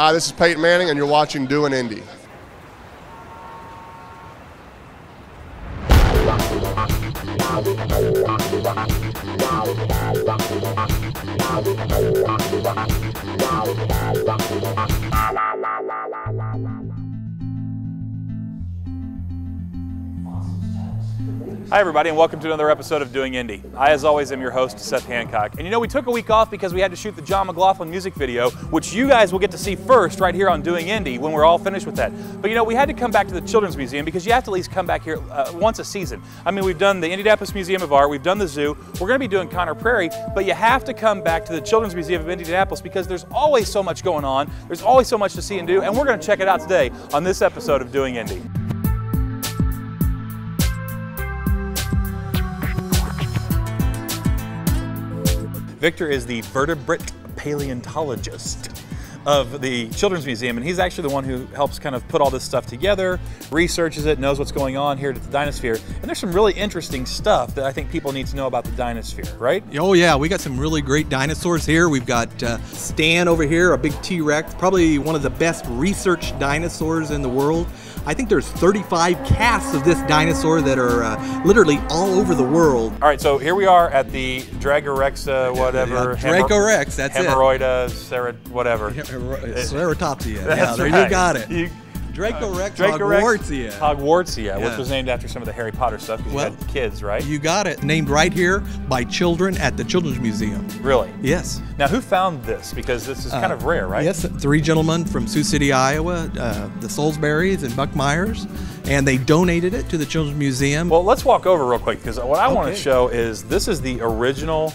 Hi, this is Peyton Manning, and you're watching Doing Indy. Hi everybody, and welcome to another episode of Doing Indy. I, as always, am your host, Seth Hancock. And you know, we took a week off because we had to shoot the John McLaughlin music video, which you guys will get to see first right here on Doing Indy when we're all finished with that. But you know, we had to come back to the Children's Museum because you have to at least come back here once a season. I mean, we've done the Indianapolis Museum of Art, we've done the zoo, we're going to be doing Conner Prairie, but you have to come back to the Children's Museum of Indianapolis because there's always so much going on, there's always so much to see and do, and we're going to check it out today on this episode of Doing Indy. Victor is the vertebrate paleontologist of the Children's Museum, and he's actually the one who helps kind of put all this stuff together, researches it, knows what's going on here at the Dinosphere. And there's some really interesting stuff that I think people need to know about the Dinosphere, right? Oh yeah, we got some really great dinosaurs here. We've got Stan over here, a big T-Rex, probably one of the best researched dinosaurs in the world. I think there's 35 casts of this dinosaur that are literally all over the world. All right, so here we are at the Dragorexa, whatever. Dragorex, that's Hemorrhoida, whatever. Ceratopsia, That's there right. You got it. Dragorex Hogwartsia, which was named after some of the Harry Potter stuff because you had kids, right? You got it. Named right here by children at the Children's Museum. Really? Yes. Now, who found this? Because this is kind of rare, right? Yes, 3 gentlemen from Sioux City, Iowa, the Salisburys and Buck Myers, and they donated it to the Children's Museum. Well, let's walk over real quick because what I want to show is this is the original.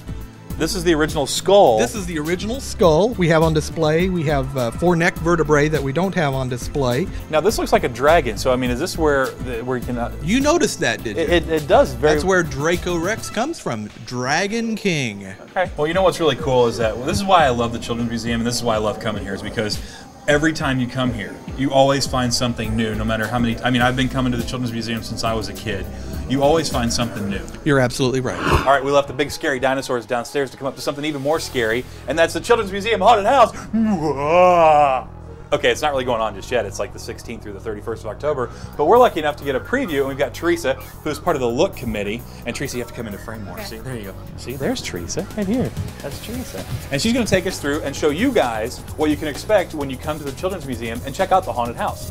This is the original skull. This is the original skull we have on display. We have 4 neck vertebrae that we don't have on display. Now this looks like a dragon. So I mean, is this where you can? You noticed that, did you? It does. That's where Dracorex comes from, Dragon King. Okay. Well, you know what's really cool is that this is why I love the Children's Museum, and this is why I love coming here, is because every time you come here, you always find something new. No matter how many. I mean, I've been coming to the Children's Museum since I was a kid. You always find something new. You're absolutely right. All right, we left the big scary dinosaurs downstairs to come up to something even more scary, and that's the Children's Museum Haunted House. Okay, it's not really going on just yet. It's like the 16th through the 31st of October, but we're lucky enough to get a preview, and we've got Teresa, who's part of the Look Committee. And Teresa, you have to come into frame more. Okay. See, there you go. See, there's Teresa, right here. That's Teresa. And she's gonna take us through and show you guys what you can expect when you come to the Children's Museum and check out the haunted house.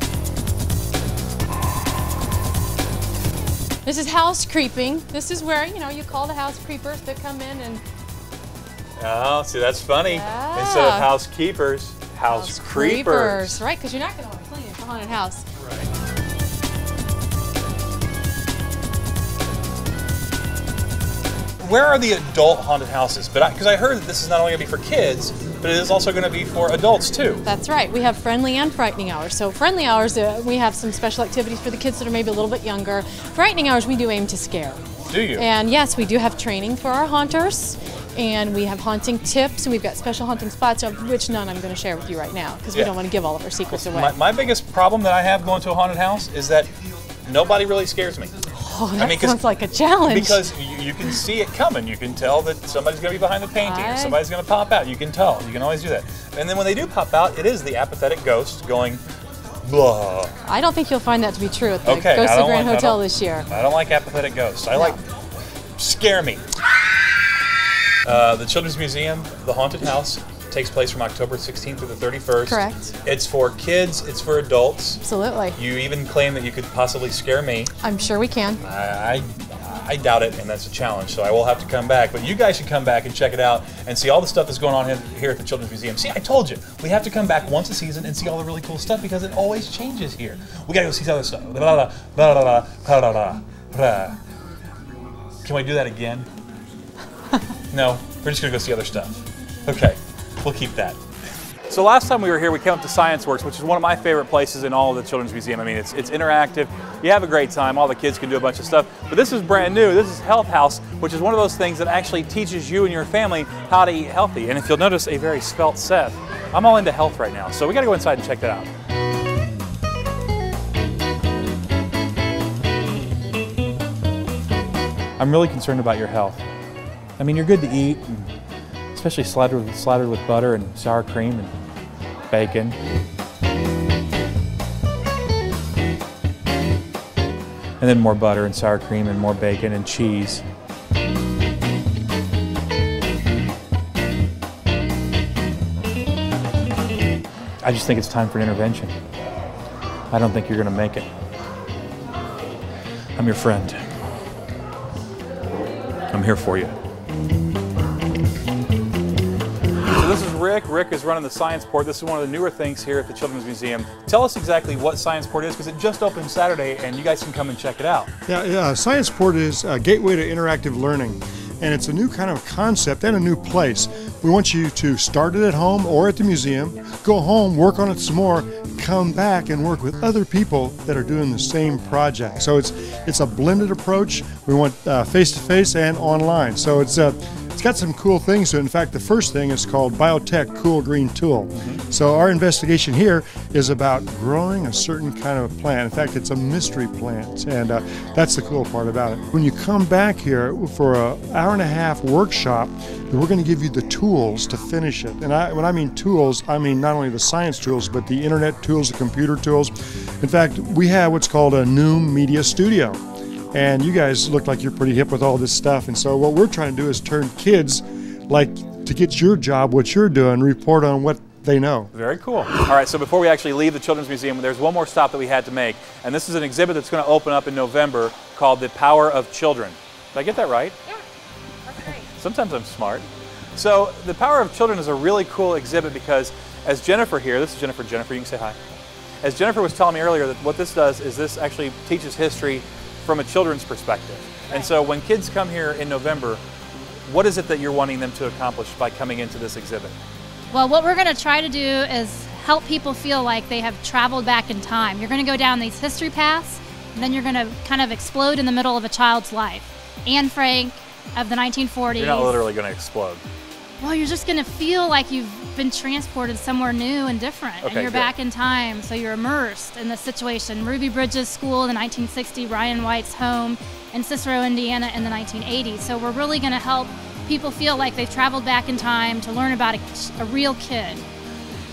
This is house creeping. This is where, you know, you call the house creepers that come in and... Oh, see, that's funny. Yeah. Instead of housekeepers, house creepers. Right, because you're not going to want to clean it. It's a haunted house. Right. Where are the adult haunted houses? Because I heard that this is not only going to be for kids, but it is also going to be for adults too. That's right. We have friendly and frightening hours. So friendly hours, we have some special activities for the kids that are maybe a little bit younger. Frightening hours, we do aim to scare. Do you? And yes, we do have training for our haunters. And we have haunting tips, and we've got special haunting spots, of which none I'm going to share with you right now, because we don't want to give all of our secrets away. My biggest problem that I have going to a haunted house is that nobody really scares me. Oh, that sounds like a challenge. Because you can see it coming. You can tell that somebody's going to be behind the painting, or somebody's going to pop out. You can tell. You can always do that. And then when they do pop out, it is the apathetic ghost going, blah. I don't think you'll find that to be true at the Ghost of the Grand Hotel this year. I don't like apathetic ghosts. I like scare me. The Children's Museum, the haunted house, takes place from October 16th through the 31st. Correct. It's for kids, it's for adults. Absolutely. You even claim that you could possibly scare me. I'm sure we can. I doubt it, and that's a challenge, so I will have to come back. But you guys should come back and check it out and see all the stuff that's going on here at the Children's Museum. See, I told you, we have to come back once a season and see all the really cool stuff because it always changes here. We gotta go see some other stuff. Can we do that again? No, we're just gonna go see other stuff. Okay, we'll keep that. So last time we were here, we came up to Science Works, which is one of my favorite places in all of the Children's Museum. I mean, it's interactive. You have a great time. All the kids can do a bunch of stuff. But this is brand new. This is Health House, which is one of those things that actually teaches you and your family how to eat healthy. And if you'll notice, a very svelte Seth. I'm all into health right now, so we got to go inside and check that out. I'm really concerned about your health. I mean, you're good to eat, and especially slathered with butter and sour cream. And bacon. And then more butter and sour cream and more bacon and cheese. I just think it's time for an intervention. I don't think you're going to make it. I'm your friend. I'm here for you. So this is Rick. Rick is running the Science Port. This is one of the newer things here at the Children's Museum. Tell us exactly what Science Port is, because it just opened Saturday and you guys can come and check it out. Yeah, Science Port is a gateway to interactive learning. And it's a new kind of concept and a new place. We want you to start it at home or at the museum, go home, work on it some more, come back and work with other people that are doing the same project. So it's a blended approach. We want face-to-face and online. So it's got some cool things to it. In fact, the first thing is called Biotech Cool Green Tool. So our investigation here is about growing a certain kind of plant. In fact, it's a mystery plant, and that's the cool part about it. When you come back here for an hour-and-a-half workshop, we're going to give you the tools to finish it. And when I mean tools, I mean not only the science tools, but the internet tools, the computer tools. In fact, we have what's called a new media studio. And you guys look like you're pretty hip with all this stuff. And so what we're trying to do is turn kids, like, to get your job, what you're doing, report on what they know. Very cool. All right, so before we actually leave the Children's Museum, there's one more stop that we had to make. And this is an exhibit that's going to open up in November called The Power of Children. Did I get that right? Yeah, that's great. Sometimes I'm smart. So The Power of Children is a really cool exhibit because as Jennifer here, this is Jennifer, you can say hi. As Jennifer was telling me earlier, that what this does is this actually teaches history from a children's perspective. And so when kids come here in November, what is it that you're wanting them to accomplish by coming into this exhibit? Well, what we're going to try to do is help people feel like they have traveled back in time. You're going to go down these history paths, and then you're going to kind of explode in the middle of a child's life. Anne Frank of the 1940s. You're not literally going to explode. Well, you're just going to feel like you've been transported somewhere new and different, and you're back in time, so you're immersed in the situation. Ruby Bridges School in the 1960s, Ryan White's home in Cicero, Indiana in the 1980s. So we're really going to help people feel like they've traveled back in time to learn about a real kid.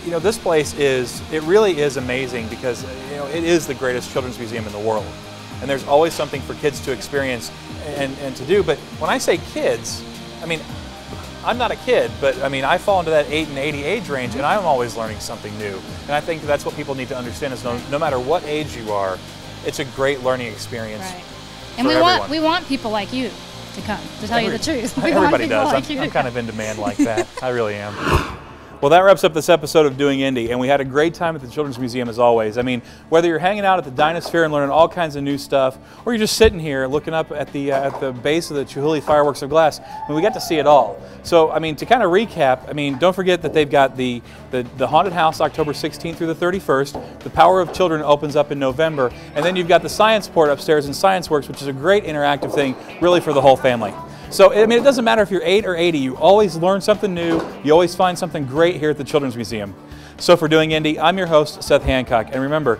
You know, this place it really is amazing because, you know, it is the greatest children's museum in the world. And there's always something for kids to experience and to do. But when I say kids, I mean, I'm not a kid, but I mean, I fall into that 8 and 80 age range, and I'm always learning something new. And I think that's what people need to understand is no matter what age you are, it's a great learning experience. Right. And we want people like you to come, to tell you the truth. Everybody does. I'm kind of in demand like that. I really am. Well, that wraps up this episode of Doing Indy, and we had a great time at the Children's Museum as always. I mean, whether you're hanging out at the Dinosphere and learning all kinds of new stuff, or you're just sitting here looking up at the base of the Chihuly fireworks of glass, I mean, we got to see it all. So, I mean, to kind of recap, I mean, don't forget that they've got the Haunted House October 16th through the 31st. The Power of Children opens up in November, and then you've got the Science Port upstairs in Science Works, which is a great interactive thing, really for the whole family. So, I mean, it doesn't matter if you're 8 or 80, you always learn something new, you always find something great here at the Children's Museum. So for Doing Indy, I'm your host, Seth Hancock, and remember,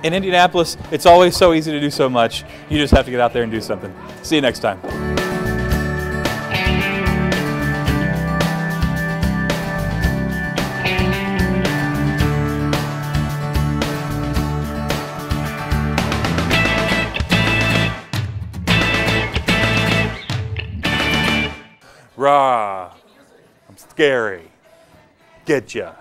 in Indianapolis, it's always so easy to do so much, you just have to get out there and do something. See you next time. Rah, I'm scary. Get ya.